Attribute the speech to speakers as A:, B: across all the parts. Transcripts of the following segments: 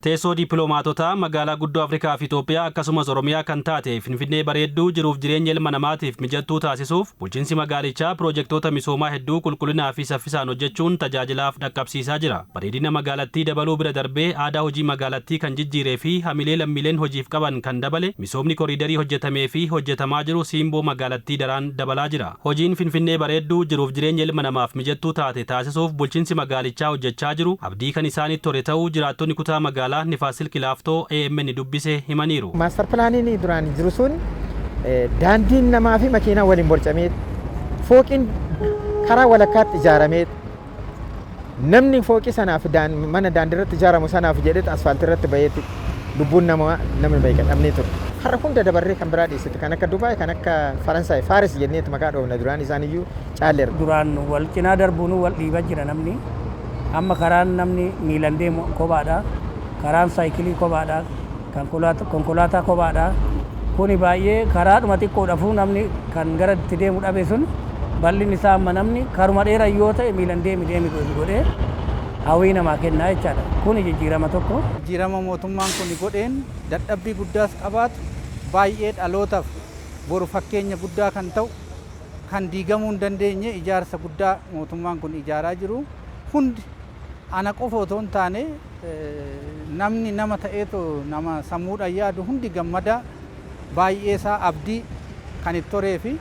A: Teessoo dippiloomaatotaa magaalaa guddoo Afrikaa fi Itoophiyaa akkasumas Oromiyaa kan taate Finfinnee bareedduu jiruuf jireenya ilma namaatiif mijattuu taasisuuf bulchiinsi magaalichaa piroojektota misoomaa hedduu qulqullinaa fi saffisaan hojjechuun tajaajilaaf dhaqqabsiisaa jira. Bareedina magaalattii dabaluu bira darbee aadaa hojii magaalattii kan jijjiiree fi hamilee lammiileen hojiif qaban kan dabale misoomni koriidarii hojjetamee fi hojjetamaa jiru siimboo magaalattii daraan dabalaa jira. Hojiin Finfinnee bareedduu jiruuf jireenya ilma namaaf mijattuu taate taasisuuf bulchiinsi magaalichaa hojjechaa jiru abdii kan isaanitti tore ta'uu jiraattonni kutaa magaalaa Nifasil Kilaaftoo AMN dubbise himaniiru.
B: Master plaaniin duraan jiru sun daandiin namaa fi makiinaa waliin borcamee fooqiin karaa walakkaatti ijaaramee namni fooqii sanaaf mana daandii irratti ijaaramu sanaaf jedhee asfaaltii irratti baheetti lubbuun namni bahee dhabnee ture. Har'a hunda dabarree kan biraa dhiyeessite kan akka Dubaay kan akka Faransaay Faaris jenneetti maqaa dhoofna duraan isaaniyyuu caalleera.
C: Duraan wal cinaa darbuun wal dhiibaa jira namni amma karaan namni miilan deemu kophaadha. Karaan saayikilii kophaadha, konkolaataa kophaadha. Kuni baay'ee karaadhuma xiqqoodhaafuu namni kan gara itti deemu dhabe sun bal'inni isaa amma namni karuma dheeraa yoo ta'e miilan deemi godhee hawwii namaa kennaa jechaadha. Kuni jijjiirama tokko.
D: Jijjiirama mootummaan kun godheen dadhabbii guddaas qabaatu baay'ee dhalootaaf boru fakkeenya guddaa kan ta'u kan diigamuu hin dandeenye ijaarsa guddaa mootummaan kun ijaaraa jiru hundi ana qofa otoo hin taane namni nama ta'eetu nama sammuudhaan yaadu hundi gammada baay'ee isaa abdii kan itti horee fi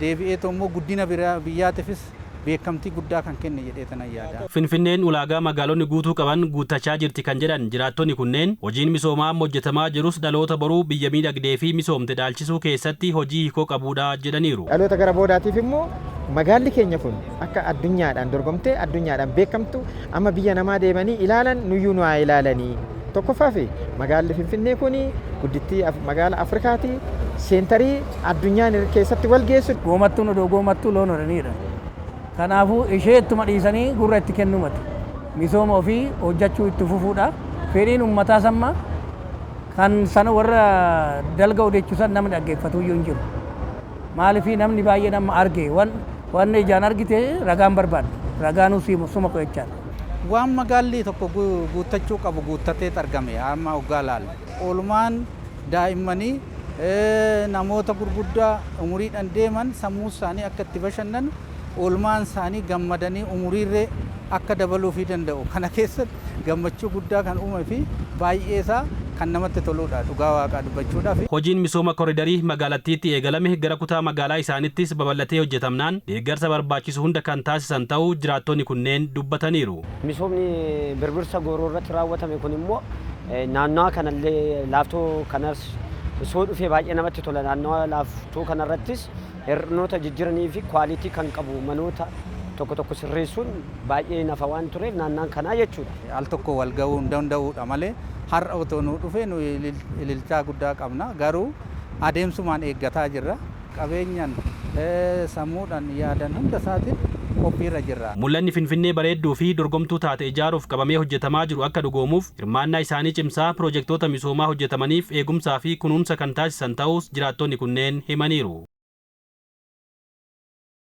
D: deebi'eetu immoo guddina biyyaatiifis beekamtii guddaa kan kenne jedheetan yaada.
A: Finfinneen ulaagaa magaalonni guutuu qaban guuttachaa jirti kan jedhan jiraattonni kunneen hojiin misoomaa hojjetamaa jirus dhaloota boruu biyya miidhagdee fi misoomte dhaalchisuu keessatti hojii hiikoo qabuudha jedhaniiru.
B: Dhaloota gara boodaatiif immoo magaalli keenya kun akka addunyaadhaan dorgomtee addunyaadhaan beekamtu amma biyya namaa deemanii ilaalan nuyyuu nu haa ilaalanii. Tokkoffaa fi magaalli Finfinnee kun guddittii magaala Afrikaati seentarii addunyaan keessatti wal geessu.
C: Goomattuun odoo goomattuu loon horaniidha. Kanaafuu ishee ittuma dhiisanii gurra itti kennumati. Misooma ofii hojjechuu itti fufuudha. Fedhiin uummataa samma kan sana warra dalga odeessuusan namni dhaggeeffatu iyyuu hin jiru. Maaliif namni baay'een amma arge waan ijaan argite ragaan barbaadu. Ragaanuu suma qo'echaadha.
D: Waan magaalli tokko guuttachuu qabu guuttatee argame amma hoggaa laala. Oolmaan daa'immanii namoota gurguddaa umuriidhaan deeman sammuu isaanii akka itti bashannanu oolmaan isaanii gammadanii umuriirree akka dabaluufii danda'u. Kana keessatti gammachuu guddaa kan uumee fi baay'ee isaa kan namatti toluudha dhugaa waaqaa dubbachuudhaaf.
A: Hojiin misooma koriidarii magaalattiitti eegalame gara kutaa magaalaa isaanittis babal'atee hojjetamnaan deeggarsa barbaachisu hunda kan taasisan ta'uu jiraattonni kunneen dubbataniiru.
E: Misoomni birbirsa gooroo irratti raawwatame kun immoo naannawaa kanallee laaftoo kanas osoo dhufee baay'ee namatti tola. Naannawaa laaftoo kanarrattis hir'inoota jijjiiranii fi kwaalitii kan qabu manoota tokko sirreessuun baay'ee nafa waan tureef naannaan kanaa jechuudha.
D: Al tokko wal ga'uu hin danda'uudha malee har'a otoo nu dhufee nu ililchaa guddaa qabna. Garuu adeemsumaan eeggataa jirra. Qabeenyaan sammuudhaan yaadan hunda isaatiin qophiirra jirra.
A: Mul'anni Finfinnee bareedduu fi dorgomtuu taate ijaaruuf qabamee hojjetamaa jiru akka dhugoomuuf hirmaannaa isaanii cimsaa piroojektota misoomaa hojjetamaniif eegumsaa fi kunuunsa kan taasisan ta'us jiraattonni kunneen himaniiru.